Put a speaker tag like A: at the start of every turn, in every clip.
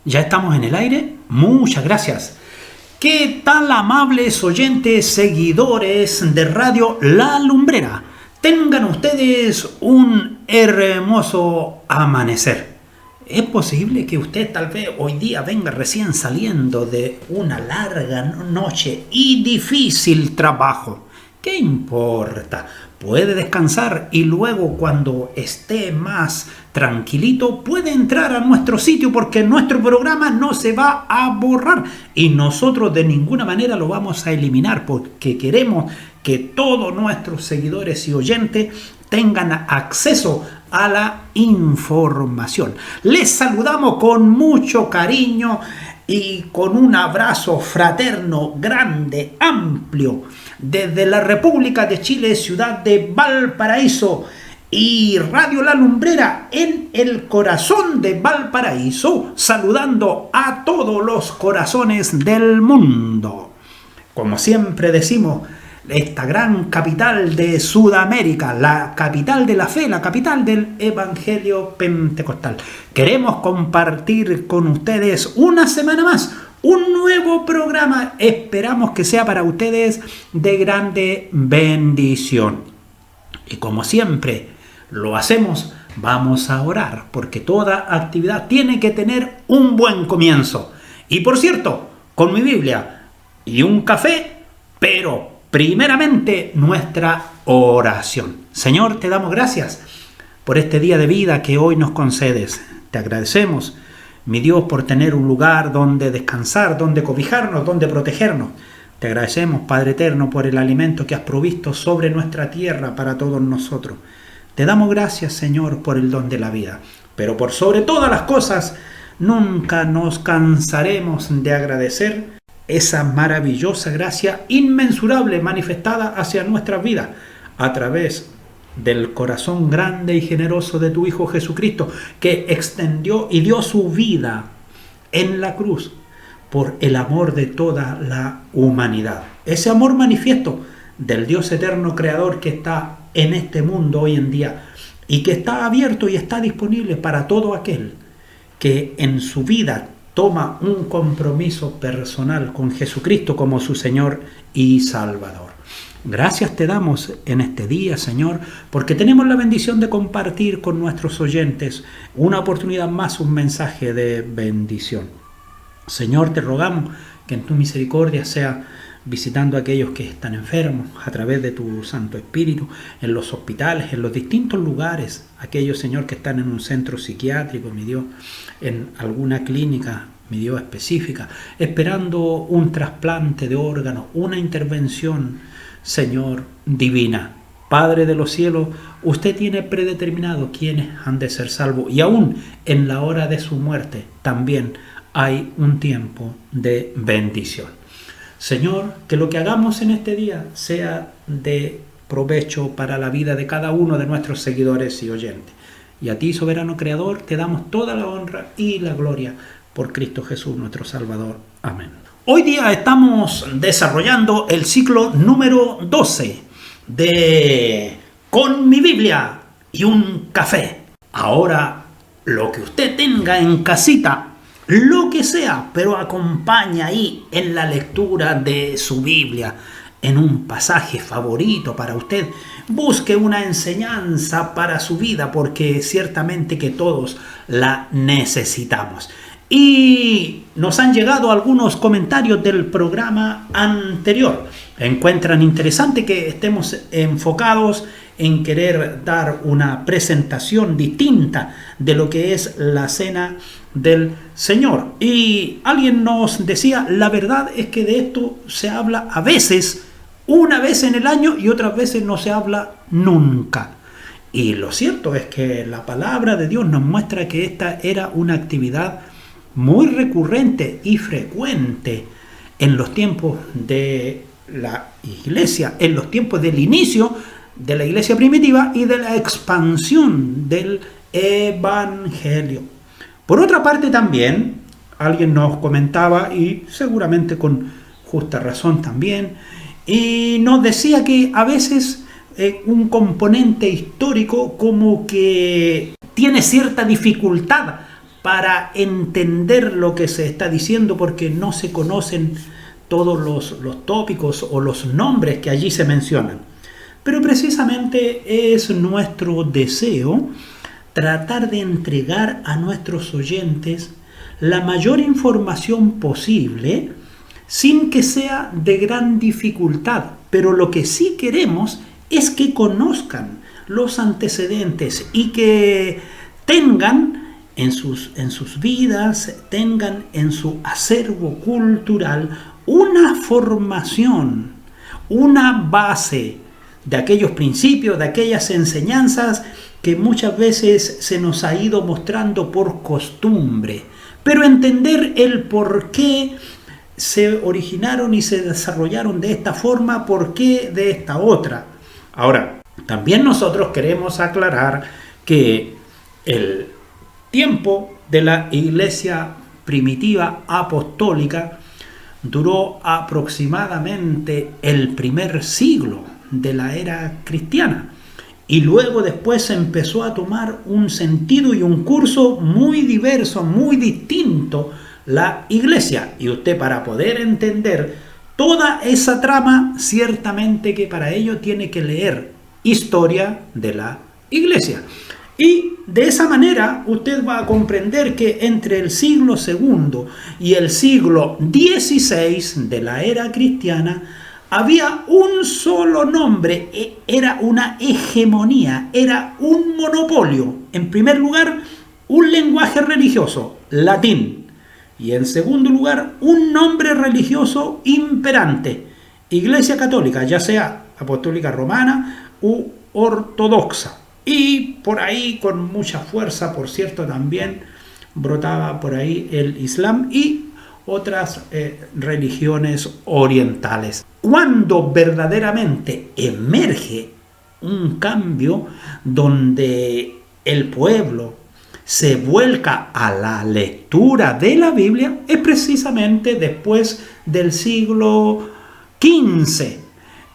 A: Ya estamos en el aire. Muchas gracias. ¿Qué tal, amables oyentes, seguidores de Radio La Lumbrera? Tengan ustedes un hermoso amanecer. Es posible que usted tal vez hoy día venga recién saliendo de una larga noche y difícil trabajo. ¿Qué importa? Puede descansar y luego, cuando esté más tranquilito, puede entrar a nuestro sitio, porque nuestro programa no se va a borrar y nosotros de ninguna manera lo vamos a eliminar, porque queremos que todos nuestros seguidores y oyentes tengan acceso a la información. Les saludamos con mucho cariño y con un abrazo fraterno, grande, amplio, desde la República de Chile, ciudad de Valparaíso, y Radio La Lumbrera en el corazón de Valparaíso, saludando a todos los corazones del mundo. Como siempre decimos, esta gran capital de Sudamérica, la capital de la fe, la capital del Evangelio Pentecostal. Queremos compartir con ustedes una semana más un nuevo programa. Esperamos que sea para ustedes de grande bendición. Y como siempre lo hacemos, vamos a orar, porque toda actividad tiene que tener un buen comienzo. Y por cierto, con mi Biblia y un café, pero primeramente nuestra oración. Señor, te damos gracias por este día de vida que hoy nos concedes. Te agradecemos, mi Dios, por tener un lugar donde descansar, donde cobijarnos, donde protegernos. Te agradecemos, Padre eterno, por el alimento que has provisto sobre nuestra tierra para todos nosotros. Te damos gracias, Señor, por el don de la vida. Pero por sobre todas las cosas, nunca nos cansaremos de agradecer esa maravillosa gracia inmensurable manifestada hacia nuestras vidas a través del corazón grande y generoso de tu Hijo Jesucristo, que extendió y dio su vida en la cruz por el amor de toda la humanidad. Ese amor manifiesto del Dios eterno creador que está en este mundo hoy en día y que está abierto y está disponible para todo aquel que en su vida toma un compromiso personal con Jesucristo como su Señor y Salvador. Gracias te damos en este día, Señor, porque tenemos la bendición de compartir con nuestros oyentes una oportunidad más, un mensaje de bendición. Señor, te rogamos que en tu misericordia sea visitando a aquellos que están enfermos a través de tu Santo Espíritu, en los hospitales, en los distintos lugares, aquellos, Señor, que están en un centro psiquiátrico, mi Dios, en alguna clínica, mi Dios, específica, esperando un trasplante de órganos, una intervención, Señor, divina. Padre de los cielos, usted tiene predeterminado quiénes han de ser salvos, y aún en la hora de su muerte también hay un tiempo de bendición. Señor, que lo que hagamos en este día sea de provecho para la vida de cada uno de nuestros seguidores y oyentes. Y a ti, soberano Creador, te damos toda la honra y la gloria por Cristo Jesús, nuestro Salvador. Amén. Hoy día estamos desarrollando el ciclo número 12 de Con mi Biblia y un café. Ahora, lo que usted tenga en casita, lo que sea, pero acompaña ahí en la lectura de su Biblia, en un pasaje favorito para usted. Busque una enseñanza para su vida, porque ciertamente que todos la necesitamos. Y nos han llegado algunos comentarios del programa anterior. Encuentran interesante que estemos enfocados en querer dar una presentación distinta de lo que es la cena del Señor. Y alguien nos decía, la verdad es que de esto se habla a veces, una vez en el año, y otras veces no se habla nunca. Y lo cierto es que la palabra de Dios nos muestra que esta era una actividad muy recurrente y frecuente en los tiempos de la iglesia, en los tiempos del inicio de la iglesia primitiva y de la expansión del evangelio. Por otra parte también, alguien nos comentaba, y seguramente con justa razón también, y nos decía que a veces un componente histórico como que tiene cierta dificultad para entender lo que se está diciendo, porque no se conocen todos los tópicos o los nombres que allí se mencionan. Pero precisamente es nuestro deseo tratar de entregar a nuestros oyentes la mayor información posible sin que sea de gran dificultad. Pero lo que sí queremos es que conozcan los antecedentes y que tengan en sus vidas, tengan en su acervo cultural una formación, una base de aquellos principios, de aquellas enseñanzas que muchas veces se nos ha ido mostrando por costumbre, pero entender el por qué se originaron y se desarrollaron de esta forma, por qué de esta otra. Ahora, también nosotros queremos aclarar que el tiempo de la iglesia primitiva apostólica duró aproximadamente el primer siglo de la era cristiana, y luego después empezó a tomar un sentido y un curso muy diverso, muy distinto la iglesia. Y usted, para poder entender toda esa trama, ciertamente que para ello tiene que leer historia de la iglesia. Y de esa manera usted va a comprender que entre el siglo II y el siglo XVI de la era cristiana había un solo nombre, era una hegemonía, era un monopolio. En primer lugar, un lenguaje religioso, latín. Y en segundo lugar, un nombre religioso imperante, Iglesia Católica, ya sea apostólica romana u ortodoxa. Y por ahí, con mucha fuerza, por cierto, también brotaba por ahí el Islam y otras religiones orientales. Cuando verdaderamente emerge un cambio donde el pueblo se vuelca a la lectura de la Biblia, es precisamente después del siglo XV,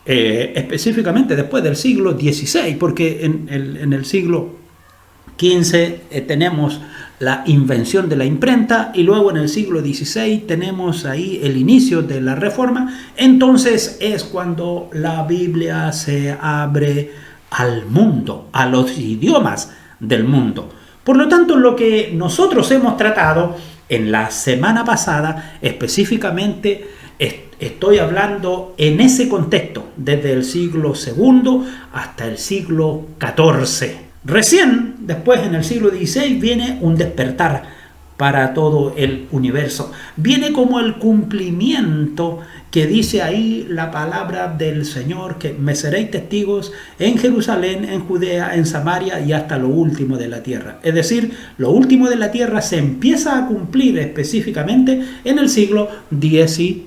A: específicamente después del siglo XVI, porque en el siglo XV tenemos la invención de la imprenta, y luego en el siglo XVI tenemos ahí el inicio de la Reforma. Entonces es cuando la Biblia se abre al mundo, a los idiomas del mundo. Por lo tanto, lo que nosotros hemos tratado en la semana pasada, específicamente estoy hablando en ese contexto, desde el siglo II hasta el siglo XIV. Recién, después, en el siglo XVI, viene un despertar para todo el universo. Viene como el cumplimiento que dice ahí la palabra del Señor, que me seréis testigos en Jerusalén, en Judea, en Samaria y hasta lo último de la tierra. Es decir, lo último de la tierra se empieza a cumplir específicamente en el siglo XVI.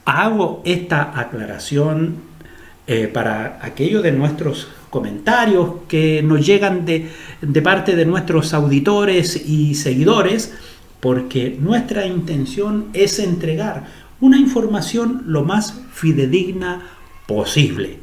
A: Hago esta aclaración para aquellos de nuestros comentarios que nos llegan de parte de nuestros auditores y seguidores, porque nuestra intención es entregar una información lo más fidedigna posible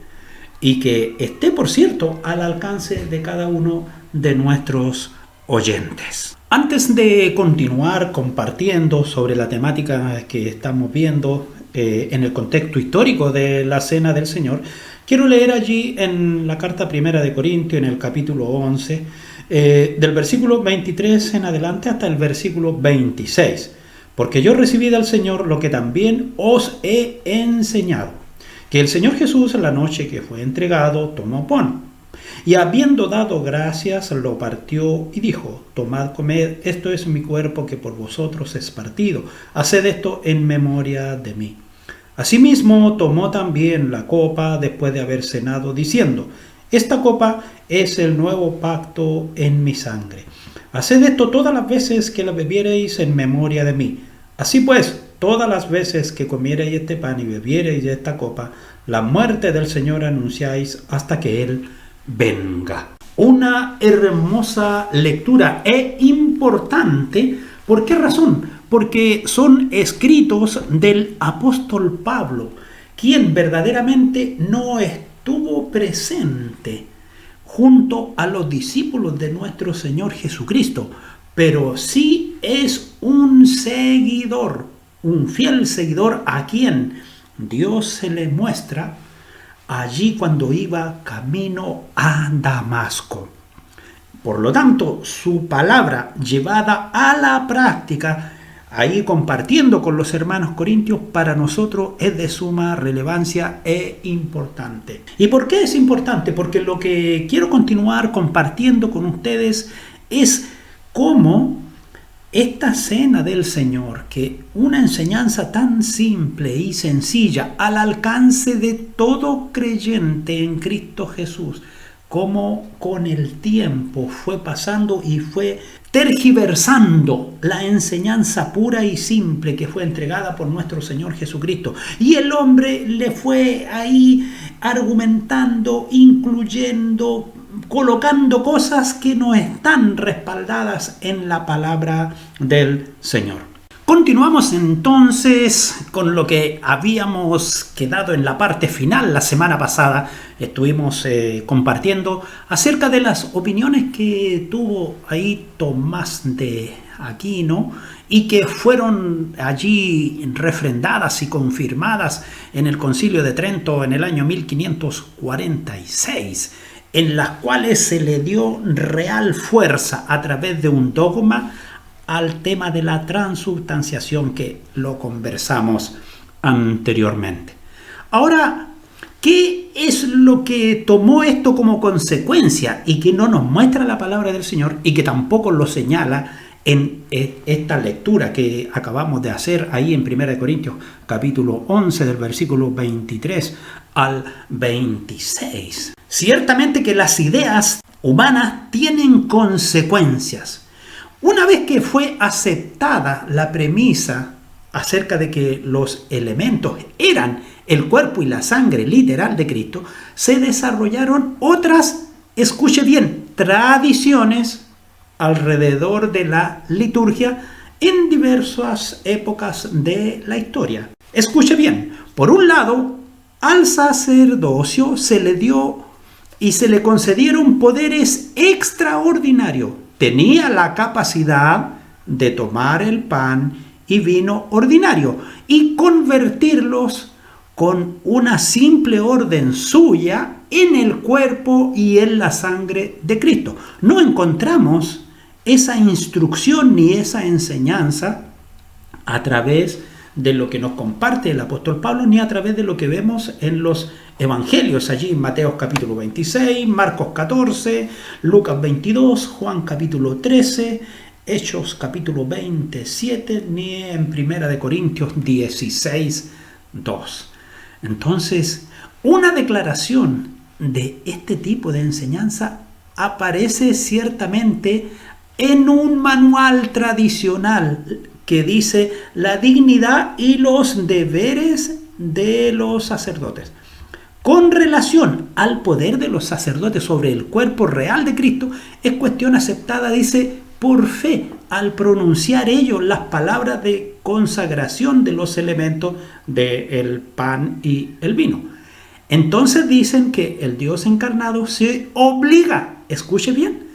A: y que esté, por cierto, al alcance de cada uno de nuestros oyentes. Antes de continuar compartiendo sobre la temática que estamos viendo en el contexto histórico de la Cena del Señor, quiero leer allí en la carta primera de Corintios, en el capítulo 11, del versículo 23 en adelante hasta el versículo 26. Porque yo recibí del Señor lo que también os he enseñado, que el Señor Jesús, en la noche que fue entregado, tomó pan, y habiendo dado gracias, lo partió y dijo: tomad, comed, esto es mi cuerpo que por vosotros es partido, haced esto en memoria de mí. Asimismo tomó también la copa después de haber cenado, diciendo: esta copa es el nuevo pacto en mi sangre. Haced esto todas las veces que la bebiereis en memoria de mí. Así pues, todas las veces que comiereis este pan y bebiereis de esta copa, la muerte del Señor anunciáis hasta que Él venga. Una hermosa lectura e importante. ¿Por qué razón? Porque son escritos del apóstol Pablo, quien verdaderamente no estuvo presente junto a los discípulos de nuestro Señor Jesucristo, pero sí es un seguidor, un fiel seguidor a quien Dios se le muestra allí cuando iba camino a Damasco. Por lo tanto, su palabra llevada a la práctica, ahí compartiendo con los hermanos corintios, para nosotros es de suma relevancia e importante. ¿Y por qué es importante? Porque lo que quiero continuar compartiendo con ustedes es cómo esta cena del Señor, que una enseñanza tan simple y sencilla al alcance de todo creyente en Cristo Jesús, cómo con el tiempo fue pasando y fue tergiversando la enseñanza pura y simple que fue entregada por nuestro Señor Jesucristo. Y el hombre le fue ahí argumentando, incluyendo, colocando cosas que no están respaldadas en la palabra del Señor. Continuamos entonces con lo que habíamos quedado en la parte final. La semana pasada estuvimos compartiendo acerca de las opiniones que tuvo ahí Tomás de Aquino y que fueron allí refrendadas y confirmadas en el Concilio de Trento en el año 1546, en las cuales se le dio real fuerza a través de un dogma al tema de la transubstanciación, que lo conversamos anteriormente. Ahora, ¿qué es lo que tomó esto como consecuencia y que no nos muestra la palabra del Señor y que tampoco lo señala en esta lectura que acabamos de hacer ahí en 1 Corintios capítulo 11 del versículo 23 al 26? Ciertamente que las ideas humanas tienen consecuencias. Una vez que fue aceptada la premisa acerca de que los elementos eran el cuerpo y la sangre literal de Cristo, se desarrollaron otras, escuche bien, tradiciones alrededor de la liturgia en diversas épocas de la historia. Escuche bien, por un lado, al sacerdocio se le dio y se le concedieron poderes extraordinarios. Tenía la capacidad de tomar el pan y vino ordinario y convertirlos con una simple orden suya en el cuerpo y en la sangre de Cristo. No encontramos esa instrucción ni esa enseñanza a través de lo que nos comparte el apóstol Pablo, ni a través de lo que vemos en los evangelios, allí en Mateo capítulo 26, Marcos 14, Lucas 22, Juan capítulo 13, Hechos capítulo 27, ni en 1 Corintios 16, 2. Entonces, una declaración de este tipo de enseñanza aparece ciertamente en un manual tradicional que dice la dignidad y los deberes de los sacerdotes. Con relación al poder de los sacerdotes sobre el cuerpo real de Cristo, es cuestión aceptada, dice, por fe, al pronunciar ellos las palabras de consagración de los elementos del pan y el vino. Entonces dicen que el Dios encarnado se obliga, escuche bien,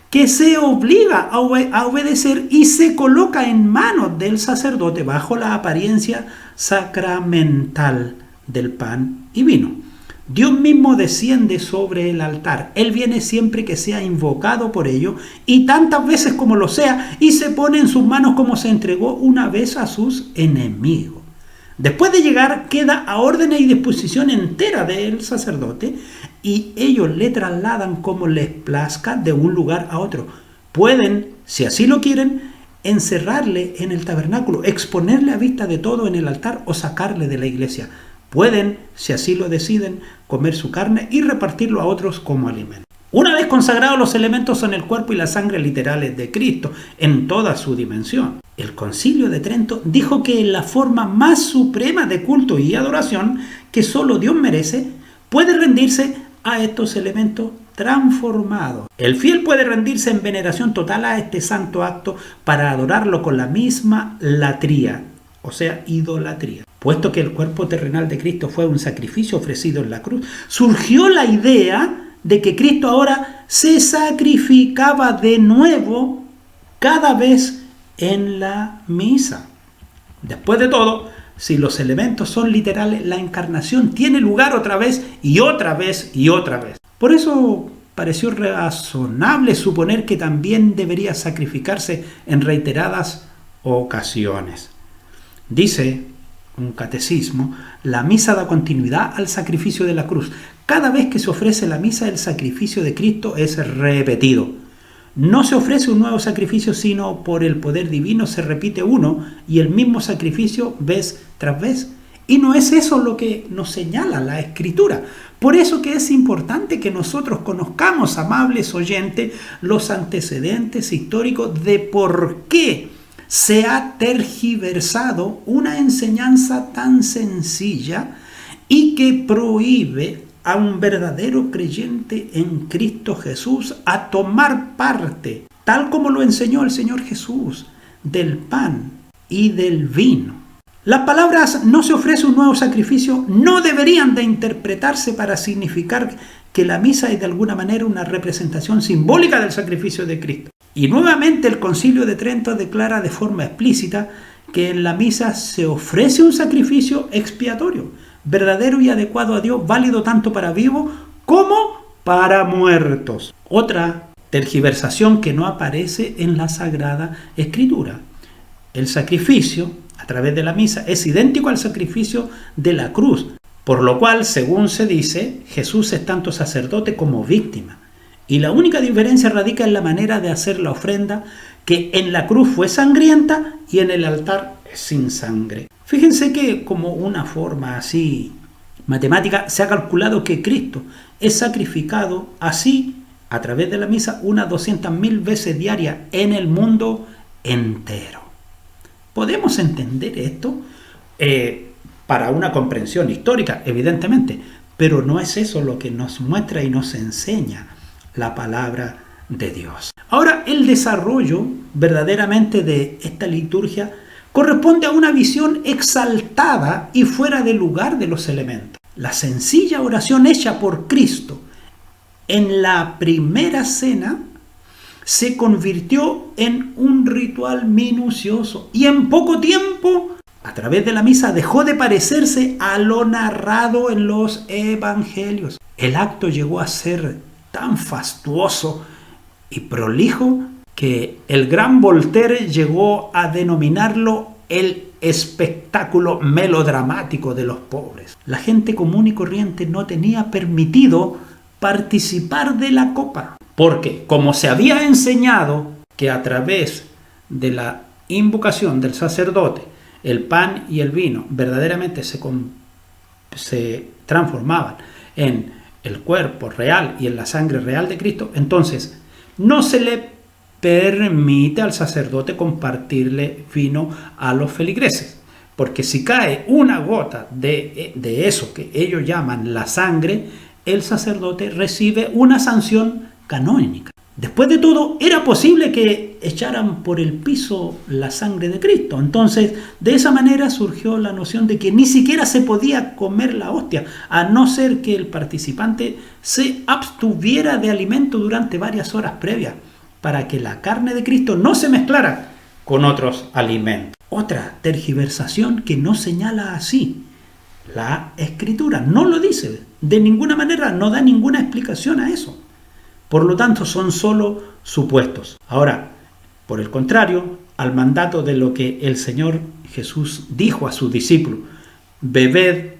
A: que se obliga a obedecer y se coloca en manos del sacerdote bajo la apariencia sacramental del pan y vino. Dios mismo desciende sobre el altar. Él viene siempre que sea invocado por ellos y tantas veces como lo sea, y se pone en sus manos como se entregó una vez a sus enemigos. Después de llegar, queda a órdenes y disposición entera del sacerdote y ellos le trasladan como les plazca de un lugar a otro. Pueden, si así lo quieren, encerrarle en el tabernáculo, exponerle a vista de todo en el altar o sacarle de la iglesia. Pueden, si así lo deciden, comer su carne y repartirlo a otros como alimento. Una vez consagrados, los elementos son el cuerpo y la sangre literales de Cristo en toda su dimensión. El Concilio de Trento dijo que la forma más suprema de culto y adoración que solo Dios merece puede rendirse a estos elementos transformados. El fiel puede rendirse en veneración total a este santo acto para adorarlo con la misma latría, o sea, idolatría. Puesto que el cuerpo terrenal de Cristo fue un sacrificio ofrecido en la cruz, surgió la idea de que Cristo ahora se sacrificaba de nuevo cada vez en la misa. Después de todo, si los elementos son literales, la encarnación tiene lugar otra vez y otra vez y otra vez. Por eso pareció razonable suponer que también debería sacrificarse en reiteradas ocasiones. Dice un catecismo, la misa da continuidad al sacrificio de la cruz. Cada vez que se ofrece la misa, el sacrificio de Cristo es repetido. No se ofrece un nuevo sacrificio, sino por el poder divino se repite uno y el mismo sacrificio vez tras vez. Y no es eso lo que nos señala la Escritura. Por eso que es importante que nosotros conozcamos, amables oyentes, los antecedentes históricos de por qué se ha tergiversado una enseñanza tan sencilla y que prohíbe a un verdadero creyente en Cristo Jesús a tomar parte, tal como lo enseñó el Señor Jesús, del pan y del vino. Las palabras "no se ofrece un nuevo sacrificio" no deberían de interpretarse para significar que la misa es de alguna manera una representación simbólica del sacrificio de Cristo. Y nuevamente el Concilio de Trento declara de forma explícita que en la misa se ofrece un sacrificio expiatorio, verdadero y adecuado a Dios, válido tanto para vivos como para muertos. Otra tergiversación que no aparece en la Sagrada Escritura. El sacrificio a través de la misa es idéntico al sacrificio de la cruz, por lo cual, según se dice, Jesús es tanto sacerdote como víctima. Y la única diferencia radica en la manera de hacer la ofrenda, que en la cruz fue sangrienta y en el altar sin sangre. Fíjense que como una forma así matemática se ha calculado que Cristo es sacrificado así a través de la misa unas 200.000 veces diarias en el mundo entero. ¿Podemos entender esto? Para una comprensión histórica, evidentemente, pero no es eso lo que nos muestra y nos enseña la palabra de Dios. Ahora, el desarrollo verdaderamente de esta liturgia corresponde a una visión exaltada y fuera de lugar de los elementos. La sencilla oración hecha por Cristo en la primera cena se convirtió en un ritual minucioso y en poco tiempo, a través de la misa, dejó de parecerse a lo narrado en los evangelios. El acto llegó a ser tan fastuoso y prolijo que el gran Voltaire llegó a denominarlo el espectáculo melodramático de los pobres. La gente común y corriente no tenía permitido participar de la copa, porque como se había enseñado que a través de la invocación del sacerdote el pan y el vino verdaderamente se transformaban en el cuerpo real y en la sangre real de Cristo, entonces no se le permite al sacerdote compartirle vino a los feligreses, porque si cae una gota de eso que ellos llaman la sangre, el sacerdote recibe una sanción canónica. Después de todo, era posible que echaran por el piso la sangre de Cristo. Entonces, de esa manera surgió la noción de que ni siquiera se podía comer la hostia, a no ser que el participante se abstuviera de alimento durante varias horas previas, para que la carne de Cristo no se mezclara con otros alimentos. Otra tergiversación que no señala así la Escritura, no lo dice, de ninguna manera, no da ninguna explicación a eso. Por lo tanto, son solo supuestos. Ahora, por el contrario, al mandato de lo que el Señor Jesús dijo a sus discípulos, bebed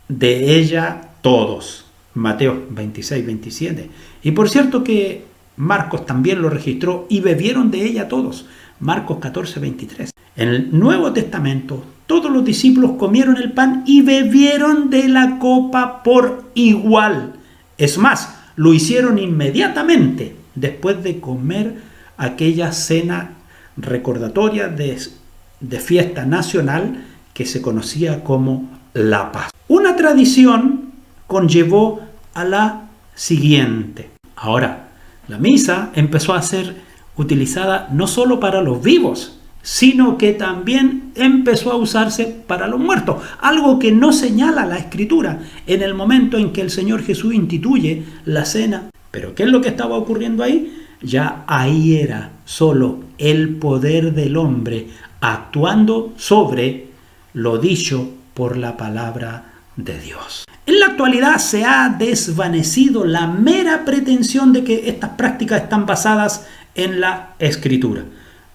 A: de ella todos. Mateo 26, 27. Y por cierto que Marcos también lo registró, y bebieron de ella todos. Marcos 14, 23. En el Nuevo Testamento, todos los discípulos comieron el pan y bebieron de la copa por igual. Es más, lo hicieron inmediatamente después de comer aquella cena recordatoria de fiesta nacional que se conocía como la Pascua. Una tradición conllevó a la siguiente. Ahora, la misa empezó a ser utilizada no solo para los vivos, sino que también empezó a usarse para los muertos, algo que no señala la Escritura en el momento en que el Señor Jesús instituye la cena. ¿Pero qué es lo que estaba ocurriendo ahí? ya ahí era solo el poder del hombre actuando sobre lo dicho por la palabra de Dios. En la actualidad se ha desvanecido la mera pretensión de que estas prácticas están basadas en la Escritura.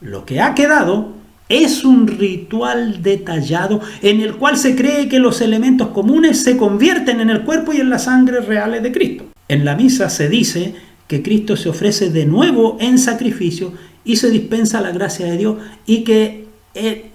A: Lo que ha quedado es un ritual detallado en el cual se cree que los elementos comunes se convierten en el cuerpo y en la sangre reales de Cristo. En la misa se dice que Cristo se ofrece de nuevo en sacrificio y se dispensa la gracia de Dios y que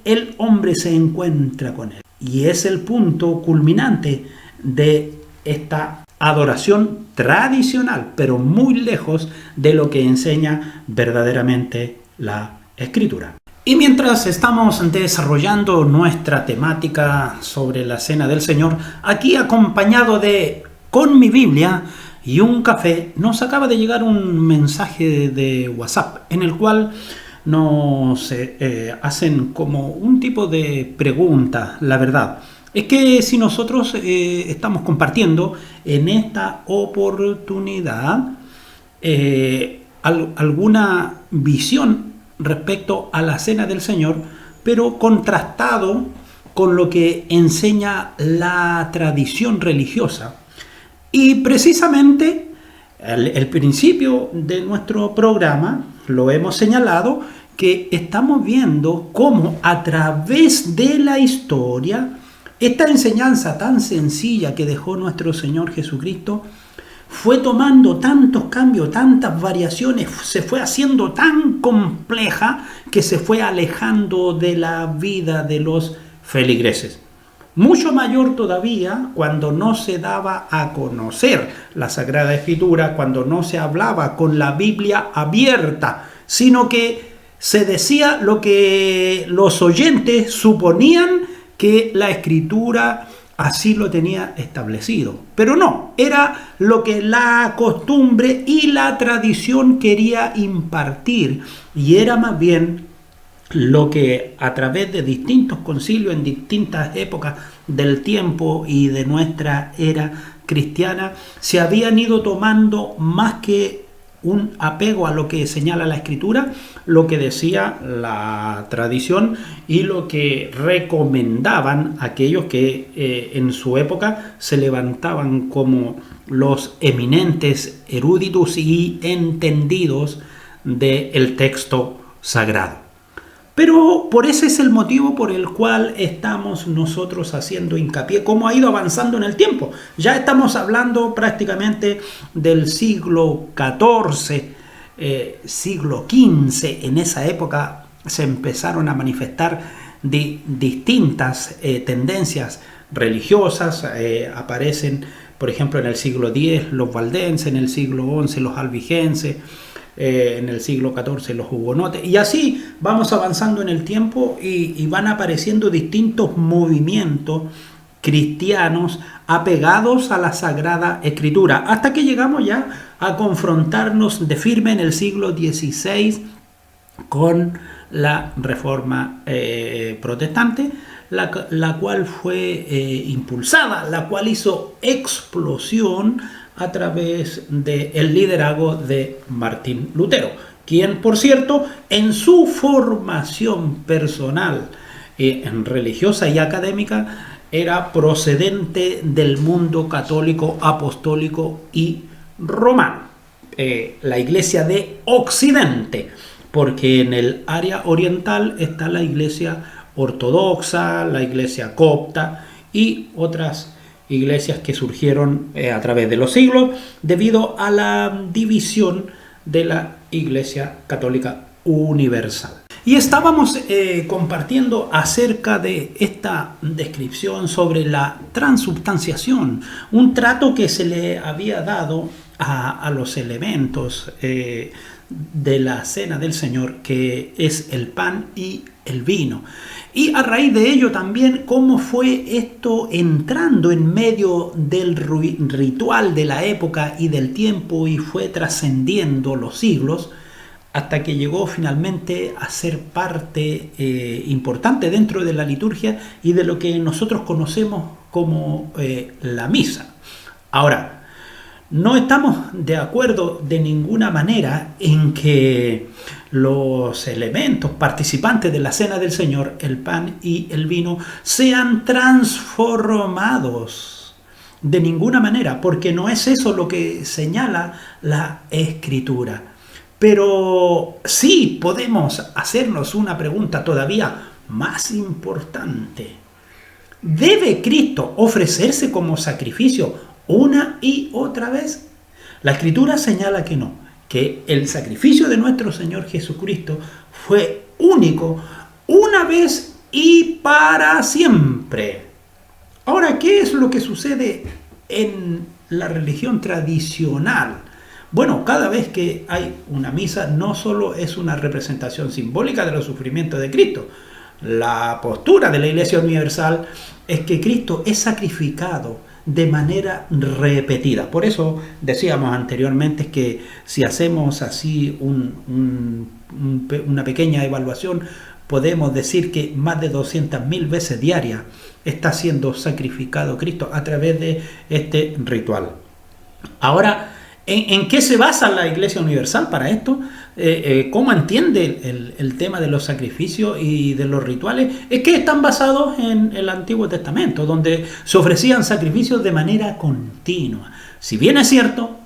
A: el hombre se encuentra con él. Y es el punto culminante de esta adoración tradicional, pero muy lejos de lo que enseña verdaderamente la Escritura. Y mientras estamos desarrollando nuestra temática sobre la Cena del Señor, aquí acompañado con mi Biblia y un café, nos acaba de llegar un mensaje de WhatsApp en el cual nos hacen como un tipo de pregunta. La verdad es que si nosotros estamos compartiendo en esta oportunidad alguna visión respecto a la Cena del Señor, pero contrastado con lo que enseña la tradición religiosa. Y precisamente el principio de nuestro programa lo hemos señalado, que estamos viendo cómo a través de la historia esta enseñanza tan sencilla que dejó nuestro Señor Jesucristo fue tomando tantos cambios, tantas variaciones, se fue haciendo tan compleja que se fue alejando de la vida de los feligreses. Mucho mayor todavía cuando no se daba a conocer la Sagrada Escritura, cuando no se hablaba con la Biblia abierta, sino que se decía lo que los oyentes suponían que la Escritura así lo tenía establecido. Pero no, era lo que la costumbre y la tradición quería impartir, y era más bien lo que a través de distintos concilios en distintas épocas del tiempo y de nuestra era cristiana se habían ido tomando, más que un apego a lo que señala la Escritura, lo que decía la tradición y lo que recomendaban aquellos que en su época se levantaban como los eminentes eruditos y entendidos del texto sagrado. Pero por ese es el motivo por el cual estamos nosotros haciendo hincapié, cómo ha ido avanzando en el tiempo. Ya estamos hablando prácticamente del siglo XIV, siglo XV. En esa época se empezaron a manifestar distintas tendencias religiosas. Aparecen, por ejemplo, en el siglo X los valdenses, en el siglo XI los albigenses, en el siglo XIV los hugonotes, y así vamos avanzando en el tiempo y van apareciendo distintos movimientos cristianos apegados a la Sagrada Escritura, hasta que llegamos ya a confrontarnos de firme en el siglo XVI con la Reforma protestante, la cual fue impulsada, la cual hizo explosión a través del liderazgo de Martín Lutero, quien, por cierto, en su formación personal, religiosa y académica, era procedente del mundo católico, apostólico y romano, la Iglesia de Occidente, porque en el área oriental está la Iglesia ortodoxa, la Iglesia copta y otras iglesias que surgieron a través de los siglos debido a la división de la Iglesia Católica Universal. Y estábamos compartiendo acerca de esta descripción sobre la transubstanciación, un trato que se le había dado a los elementos de la Cena del Señor, que es el pan y el vino. Y a raíz de ello también cómo fue esto entrando en medio del ritual de la época y del tiempo y fue trascendiendo los siglos hasta que llegó finalmente a ser parte importante dentro de la liturgia y de lo que nosotros conocemos como la misa. Ahora, No estamos de acuerdo de ninguna manera en que los elementos participantes de la cena del Señor, el pan y el vino, sean transformados. De ninguna manera, porque no es eso lo que señala la Escritura. Pero sí podemos hacernos una pregunta todavía más importante. ¿Debe Cristo ofrecerse como sacrificio una y otra vez? La Escritura señala que no, que el sacrificio de nuestro Señor Jesucristo fue único, una vez y para siempre. Ahora, ¿qué es lo que sucede en la religión tradicional? Bueno, cada vez que hay una misa, no solo es una representación simbólica de los sufrimientos de Cristo. La postura de la Iglesia Universal es que Cristo es sacrificado de manera repetida. Por eso decíamos anteriormente que si hacemos así una pequeña evaluación, podemos decir que más de 200.000 veces diarias está siendo sacrificado Cristo a través de este ritual. Ahora, ¿en qué se basa la Iglesia Universal para esto? ¿Cómo entiende el tema de los sacrificios y de los rituales? Es que están basados en el Antiguo Testamento, donde se ofrecían sacrificios de manera continua. Si bien es cierto,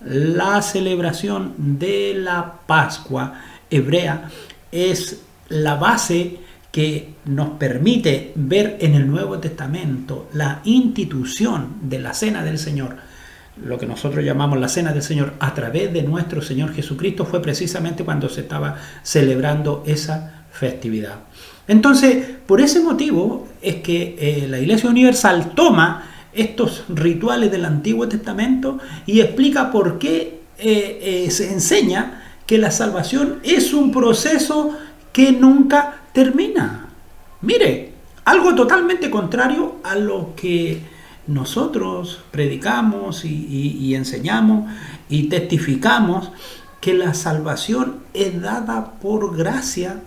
A: la celebración de la Pascua hebrea es la base que nos permite ver en el Nuevo Testamento la institución de la Cena del Señor. Lo que nosotros llamamos la Cena del Señor a través de nuestro Señor Jesucristo fue precisamente cuando se estaba celebrando esa festividad. Entonces, por ese motivo es que la Iglesia Universal toma estos rituales del Antiguo Testamento y explica por qué se enseña que la salvación es un proceso que nunca termina. Mire, algo totalmente contrario a lo que nosotros predicamos y enseñamos y testificamos, que la salvación es dada por gracia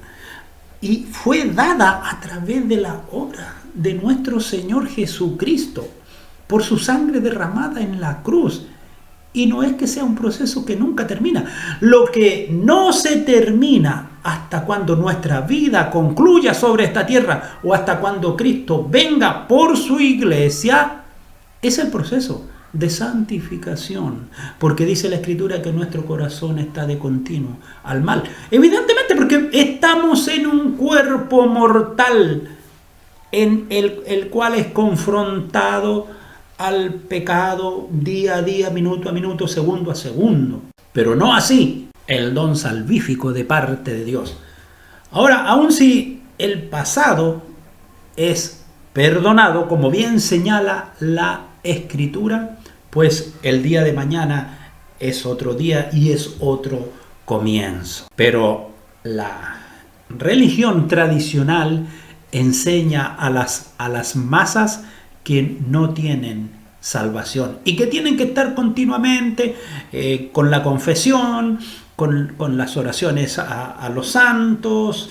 A: y fue dada a través de la obra de nuestro Señor Jesucristo, por su sangre derramada en la cruz. Y no es que sea un proceso que nunca termina. Lo que no se termina hasta cuando nuestra vida concluya sobre esta tierra o hasta cuando Cristo venga por su iglesia es el proceso de santificación, porque dice la Escritura que nuestro corazón está de continuo al mal. Evidentemente porque estamos en un cuerpo mortal en el cual es confrontado al pecado día a día, minuto a minuto, segundo a segundo. Pero no así el don salvífico de parte de Dios. Ahora, aun si el pasado es perdonado, como bien señala la Escritura, pues el día de mañana es otro día y es otro comienzo. Pero la religión tradicional enseña a las masas que no tienen salvación y que tienen que estar continuamente con la confesión, con las oraciones a los santos,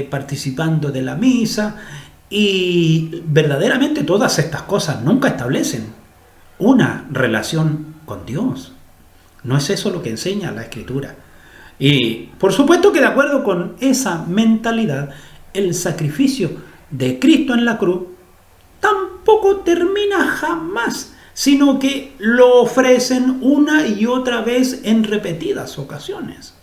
A: participando de la misa. Y verdaderamente todas estas cosas nunca establecen una relación con Dios. No es eso lo que enseña la Escritura. Y por supuesto que de acuerdo con esa mentalidad, el sacrificio de Cristo en la cruz tampoco termina jamás, sino que lo ofrecen una y otra vez en repetidas ocasiones.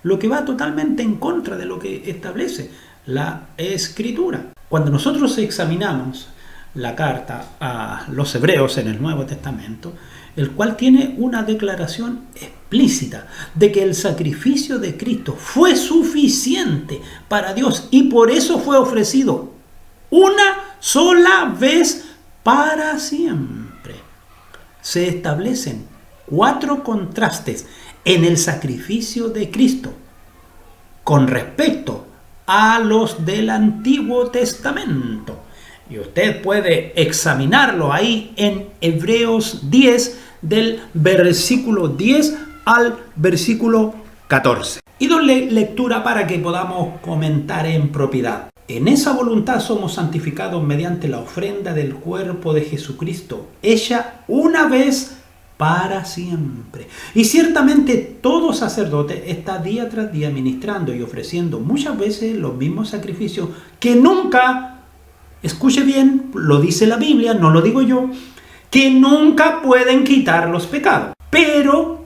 A: Lo que va totalmente en contra de lo que establece la Escritura. Cuando nosotros examinamos la carta a los hebreos en el Nuevo Testamento, el cual tiene una declaración explícita de que el sacrificio de Cristo fue suficiente para Dios y por eso fue ofrecido una sola vez para siempre. Se establecen 4 contrastes en el sacrificio de Cristo con respecto a los del Antiguo Testamento. Y usted puede examinarlo ahí en Hebreos 10, del versículo 10 al versículo 14. Y doy lectura para que podamos comentar en propiedad. En esa voluntad somos santificados mediante la ofrenda del cuerpo de Jesucristo, hecha una vez para siempre. Y ciertamente todo sacerdote está día tras día ministrando y ofreciendo muchas veces los mismos sacrificios que nunca, escuche bien, lo dice la Biblia, no lo digo yo, que nunca pueden quitar los pecados. Pero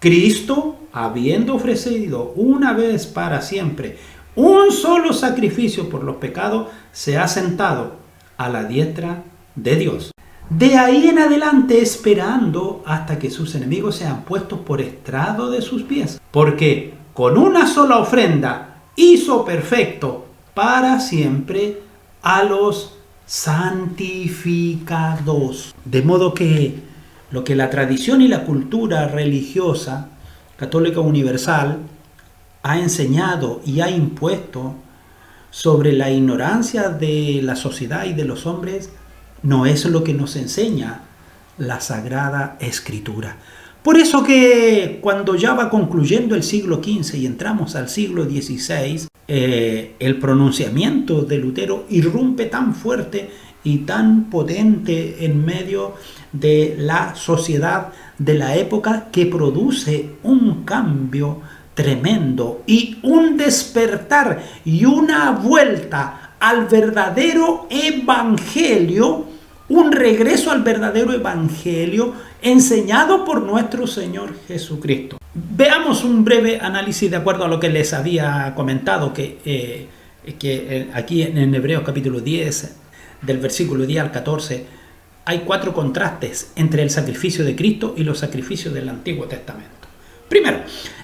A: Cristo, habiendo ofrecido una vez para siempre un solo sacrificio por los pecados, se ha sentado a la diestra de Dios. De ahí en adelante esperando hasta que sus enemigos sean puestos por estrado de sus pies. Porque con una sola ofrenda hizo perfecto para siempre a los santificados. De modo que lo que la tradición y la cultura religiosa católica universal ha enseñado y ha impuesto sobre la ignorancia de la sociedad y de los hombres no es lo que nos enseña la Sagrada Escritura. Por eso que cuando ya va concluyendo el siglo XV y entramos al siglo XVI, el pronunciamiento de Lutero irrumpe tan fuerte y tan potente en medio de la sociedad de la época que produce un cambio tremendo y un despertar y una vuelta al verdadero evangelio, un regreso al verdadero evangelio enseñado por nuestro Señor Jesucristo. Veamos un breve análisis de acuerdo a lo que les había comentado, que aquí en Hebreos capítulo 10, del versículo 10 al 14, hay 4 contrastes entre el sacrificio de Cristo y los sacrificios del Antiguo Testamento. Primero,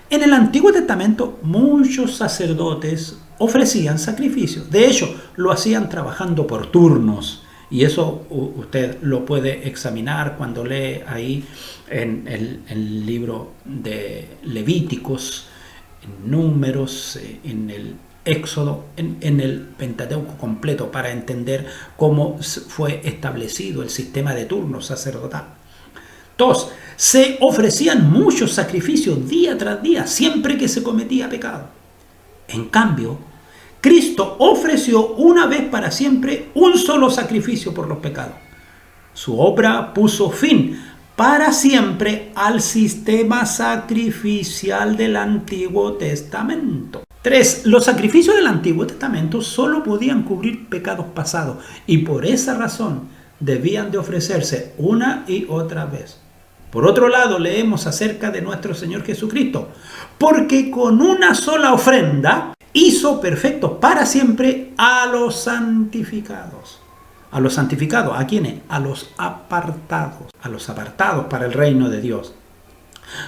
A: en el Antiguo Testamento muchos sacerdotes ofrecían sacrificios. De hecho, lo hacían trabajando por turnos. Y eso usted lo puede examinar cuando lee ahí en el libro de Levíticos, en Números, en el Éxodo, en el Pentateuco completo, para entender cómo fue establecido el sistema de turnos sacerdotal. 2. Se ofrecían muchos sacrificios día tras día, siempre que se cometía pecado. En cambio, Cristo ofreció una vez para siempre un solo sacrificio por los pecados. Su obra puso fin para siempre al sistema sacrificial del Antiguo Testamento. 3. Los sacrificios del Antiguo Testamento solo podían cubrir pecados pasados y por esa razón debían de ofrecerse una y otra vez. Por otro lado, leemos acerca de nuestro Señor Jesucristo, porque con una sola ofrenda hizo perfecto para siempre a los santificados. ¿A los santificados? ¿A quiénes? A los apartados. A los apartados para el reino de Dios.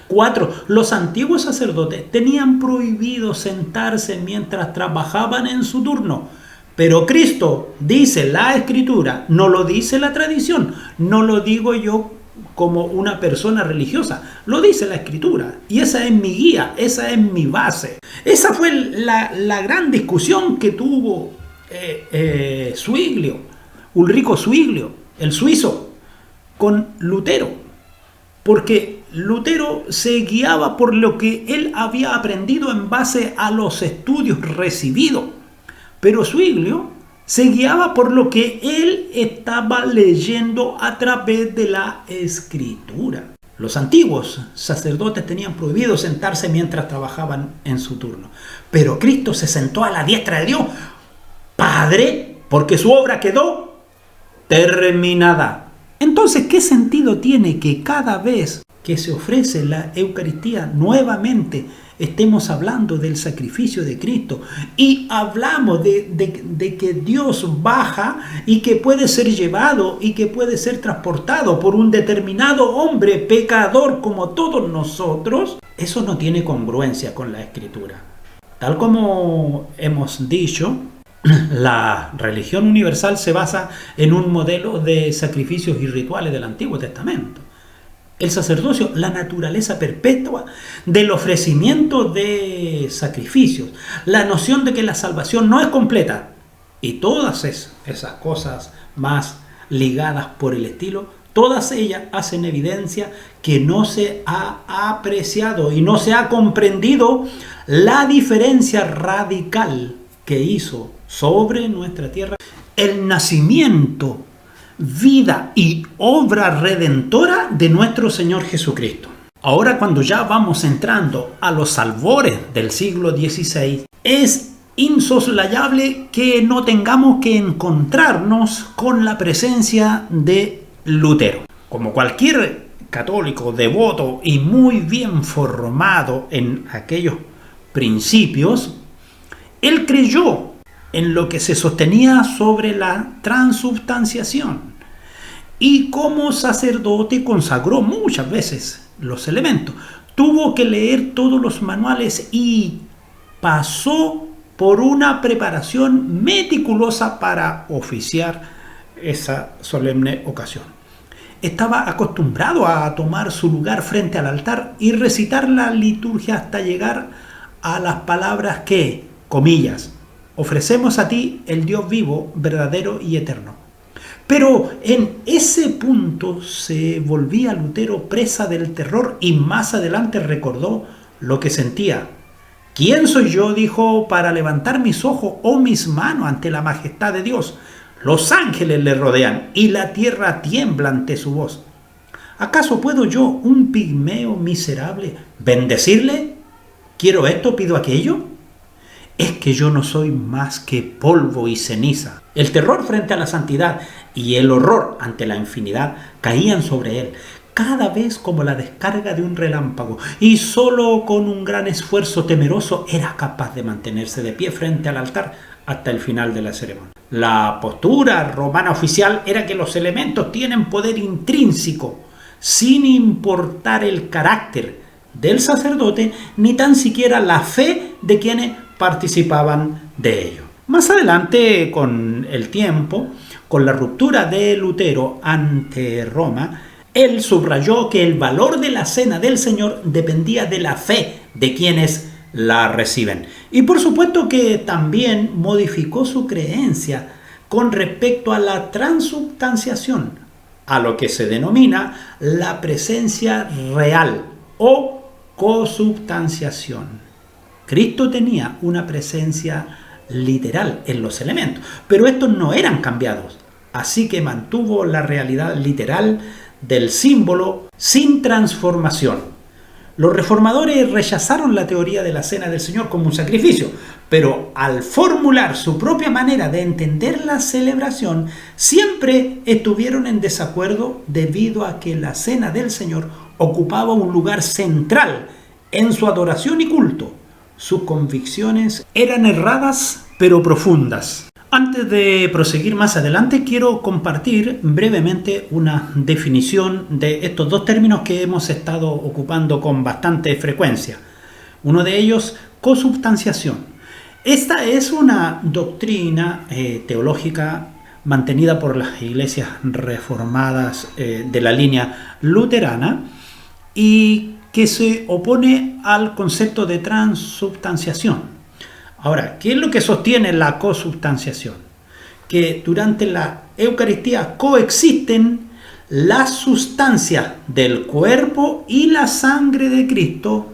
A: 4. Los antiguos sacerdotes tenían prohibido sentarse mientras trabajaban en su turno. Pero Cristo, dice la Escritura, no lo dice la tradición, no lo digo yo como una persona religiosa, lo dice la Escritura, y esa es mi guía, esa es mi base. Esa fue la gran discusión que tuvo Ulrico Zwinglio, el suizo, con Lutero, porque Lutero se guiaba por lo que él había aprendido en base a los estudios recibidos, pero Zwinglio se guiaba por lo que él estaba leyendo a través de la Escritura. Los antiguos sacerdotes tenían prohibido sentarse mientras trabajaban en su turno. Pero Cristo se sentó a la diestra de Dios, Padre, porque su obra quedó terminada. Entonces, ¿qué sentido tiene que cada vez que se ofrece la Eucaristía nuevamente estemos hablando del sacrificio de Cristo y hablamos de que Dios baja y que puede ser llevado y que puede ser transportado por un determinado hombre pecador como todos nosotros? Eso no tiene congruencia con la Escritura. Tal como hemos dicho, la religión universal se basa en un modelo de sacrificios y rituales del Antiguo Testamento. El sacerdocio, la naturaleza perpetua del ofrecimiento de sacrificios, la noción de que la salvación no es completa y todas esas cosas más ligadas por el estilo, todas ellas hacen evidencia que no se ha apreciado y no se ha comprendido la diferencia radical que hizo sobre nuestra tierra el nacimiento vida y obra redentora de nuestro Señor Jesucristo. Ahora, cuando ya vamos entrando a los albores del siglo XVI, es insoslayable que no tengamos que encontrarnos con la presencia de Lutero. Como cualquier católico devoto y muy bien formado en aquellos principios, él creyó en lo que se sostenía sobre la transubstanciación y como sacerdote consagró muchas veces los elementos. Tuvo que leer todos los manuales y pasó por una preparación meticulosa para oficiar esa solemne ocasión. Estaba acostumbrado a tomar su lugar frente al altar y recitar la liturgia hasta llegar a las palabras que, comillas, ofrecemos a ti el Dios vivo, verdadero y eterno. Pero en ese punto se volvía Lutero presa del terror y más adelante recordó lo que sentía. ¿Quién soy yo, dijo, para levantar mis ojos o mis manos ante la majestad de Dios? Los ángeles le rodean y la tierra tiembla ante su voz. ¿Acaso puedo yo, un pigmeo miserable, bendecirle? ¿Quiero esto, pido aquello? Es que yo no soy más que polvo y ceniza. El terror frente a la santidad y el horror ante la infinidad caían sobre él, cada vez como la descarga de un relámpago, y solo con un gran esfuerzo temeroso era capaz de mantenerse de pie frente al altar hasta el final de la ceremonia. La postura romana oficial era que los elementos tienen poder intrínseco, sin importar el carácter del sacerdote, ni tan siquiera la fe de quienes participaban de ello. Más adelante, con el tiempo, con la ruptura de Lutero ante Roma, él subrayó que el valor de la cena del Señor dependía de la fe de quienes la reciben. Y por supuesto que también modificó su creencia con respecto a la transubstanciación, a lo que se denomina la presencia real o consubstanciación. Cristo tenía una presencia literal en los elementos, pero estos no eran cambiados, así que mantuvo la realidad literal del símbolo sin transformación. Los reformadores rechazaron la teoría de la cena del Señor como un sacrificio, pero al formular su propia manera de entender la celebración, siempre estuvieron en desacuerdo debido a que la cena del Señor ocupaba un lugar central en su adoración y culto. Sus convicciones eran erradas pero profundas. Antes de proseguir más adelante, quiero compartir brevemente una definición de estos dos términos que hemos estado ocupando con bastante frecuencia. Uno de ellos, consubstanciación. Esta es una doctrina teológica mantenida por las iglesias reformadas de la línea luterana y que se opone al concepto de transubstanciación. Ahora, ¿qué es lo que sostiene la consubstanciación? Que durante la Eucaristía coexisten las sustancias del cuerpo y la sangre de Cristo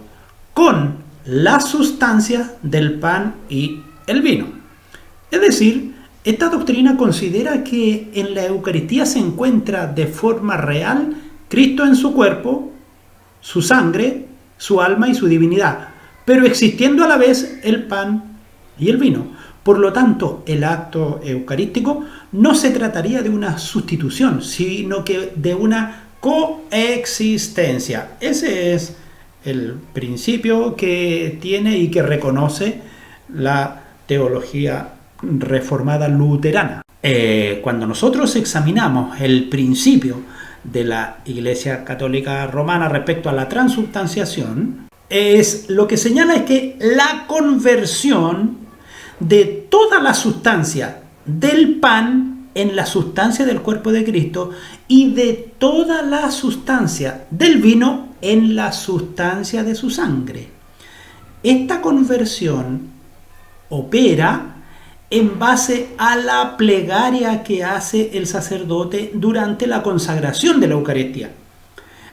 A: con las sustancias del pan y el vino. Es decir, esta doctrina considera que en la Eucaristía se encuentra de forma real Cristo en su cuerpo, su sangre, su alma y su divinidad, pero existiendo a la vez el pan y el vino. Por lo tanto, el acto eucarístico no se trataría de una sustitución, sino que de una coexistencia. Ese es el principio que tiene y que reconoce la teología reformada luterana. Cuando nosotros examinamos el principio de la Iglesia Católica Romana respecto a la transubstanciación, lo que señala es que la conversión de toda la sustancia del pan en la sustancia del cuerpo de Cristo y de toda la sustancia del vino en la sustancia de su sangre. Esta conversión opera en base a la plegaria que hace el sacerdote durante la consagración de la Eucaristía,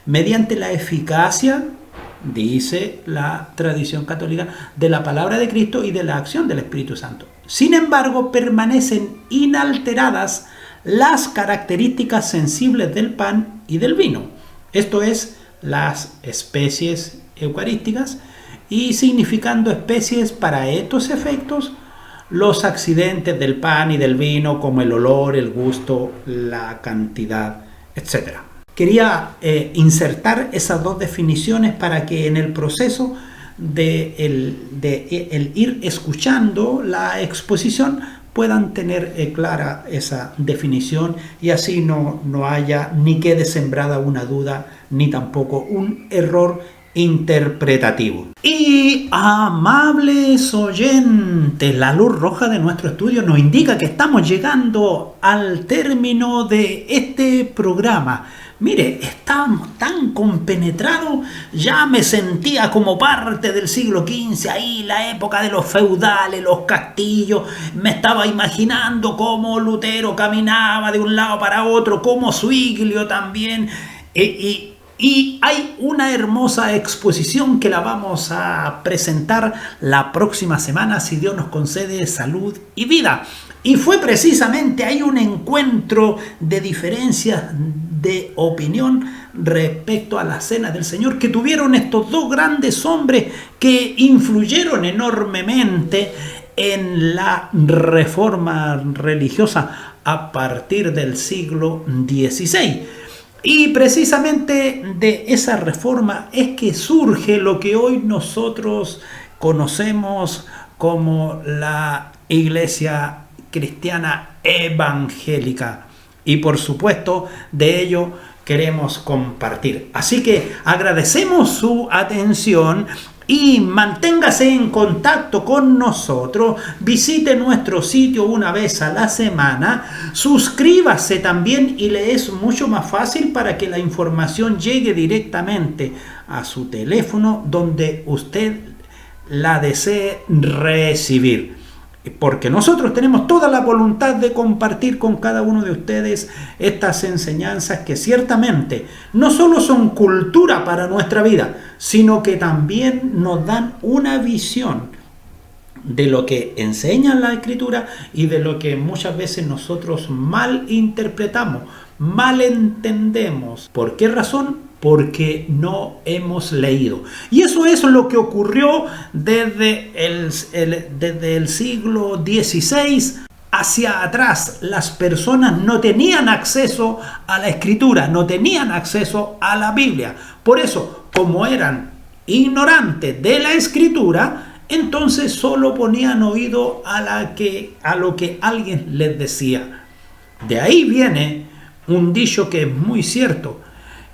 A: mediante la eficacia, dice la tradición católica, de la palabra de Cristo y de la acción del Espíritu Santo. Sin embargo, permanecen inalteradas las características sensibles del pan y del vino. Esto es, las especies eucarísticas, y significando especies para estos efectos los accidentes del pan y del vino, como el olor, el gusto, la cantidad, etc. Quería insertar esas dos definiciones para que en el proceso de el ir escuchando la exposición puedan tener clara esa definición, y así no haya ni quede sembrada una duda ni tampoco un error interpretativo. Y amables oyentes, la luz roja de nuestro estudio nos indica que estamos llegando al término de este programa. Mire, estábamos tan compenetrados, ya me sentía como parte del siglo XV, ahí la época de los feudales, los castillos, me estaba imaginando cómo Lutero caminaba de un lado para otro, cómo Zwinglio también, y hay una hermosa exposición que la vamos a presentar la próxima semana, si Dios nos concede salud y vida. Y fue precisamente ahí un encuentro de diferencias de opinión respecto a la cena del Señor que tuvieron estos dos grandes hombres que influyeron enormemente en la reforma religiosa a partir del siglo XVI. Y precisamente de esa reforma es que surge lo que hoy nosotros conocemos como la Iglesia cristiana evangélica, y por supuesto de ello queremos compartir. Así que agradecemos su atención y manténgase en contacto con nosotros. Visite nuestro sitio una vez a la semana, suscríbase también, y le es mucho más fácil para que la información llegue directamente a su teléfono donde usted la desee recibir. Porque nosotros tenemos toda la voluntad de compartir con cada uno de ustedes estas enseñanzas que ciertamente no solo son cultura para nuestra vida, sino que también nos dan una visión de lo que enseña la Escritura y de lo que muchas veces nosotros mal interpretamos, mal entendemos. ¿Por qué razón? Porque no hemos leído. Y eso es lo que ocurrió desde el siglo XVI hacia atrás. Las personas no tenían acceso a la Escritura, no tenían acceso a la Biblia. Por eso, como eran ignorantes de la Escritura, entonces solo ponían oído a lo que alguien les decía. De ahí viene un dicho que es muy cierto,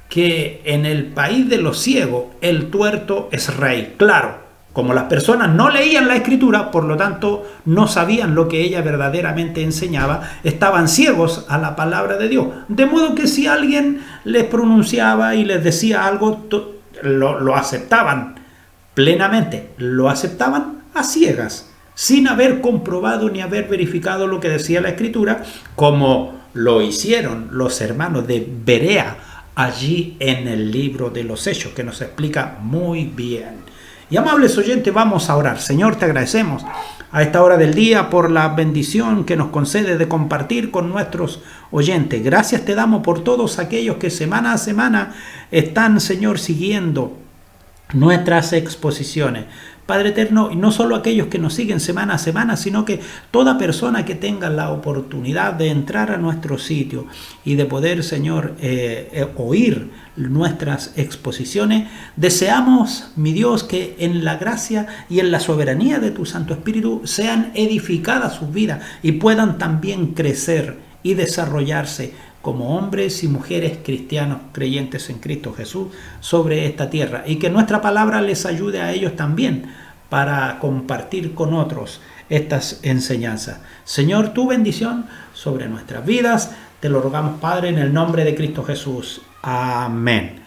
A: que en el país de los ciegos el tuerto es rey. Claro, como las personas no leían la Escritura, por lo tanto no sabían lo que ella verdaderamente enseñaba, estaban ciegos a la palabra de Dios. De modo que si alguien les pronunciaba y les decía algo, lo aceptaban plenamente, lo aceptaban a ciegas, sin haber comprobado ni haber verificado lo que decía la Escritura, como lo hicieron los hermanos de Berea allí en el libro de los Hechos, que nos explica muy bien. Y amables oyentes, vamos a orar. Señor, te agradecemos a esta hora del día por la bendición que nos concede de compartir con nuestros oyentes. Gracias te damos por todos aquellos que semana a semana están, Señor, siguiendo nuestras exposiciones. Padre eterno, y no solo aquellos que nos siguen semana a semana, sino que toda persona que tenga la oportunidad de entrar a nuestro sitio y de poder, Señor, oír nuestras exposiciones, deseamos, mi Dios, que en la gracia y en la soberanía de tu Santo Espíritu sean edificadas sus vidas y puedan también crecer y desarrollarse como hombres y mujeres cristianos creyentes en Cristo Jesús sobre esta tierra, y que nuestra palabra les ayude a ellos también para compartir con otros estas enseñanzas. Señor, tu bendición sobre nuestras vidas, te lo rogamos, Padre, en el nombre de Cristo Jesús. Amén.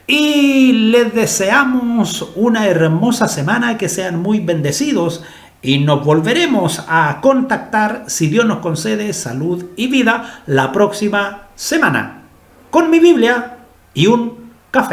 A: Y les deseamos una hermosa semana, que sean muy bendecidos, y nos volveremos a contactar, si Dios nos concede salud y vida, la próxima semana, con mi Biblia y un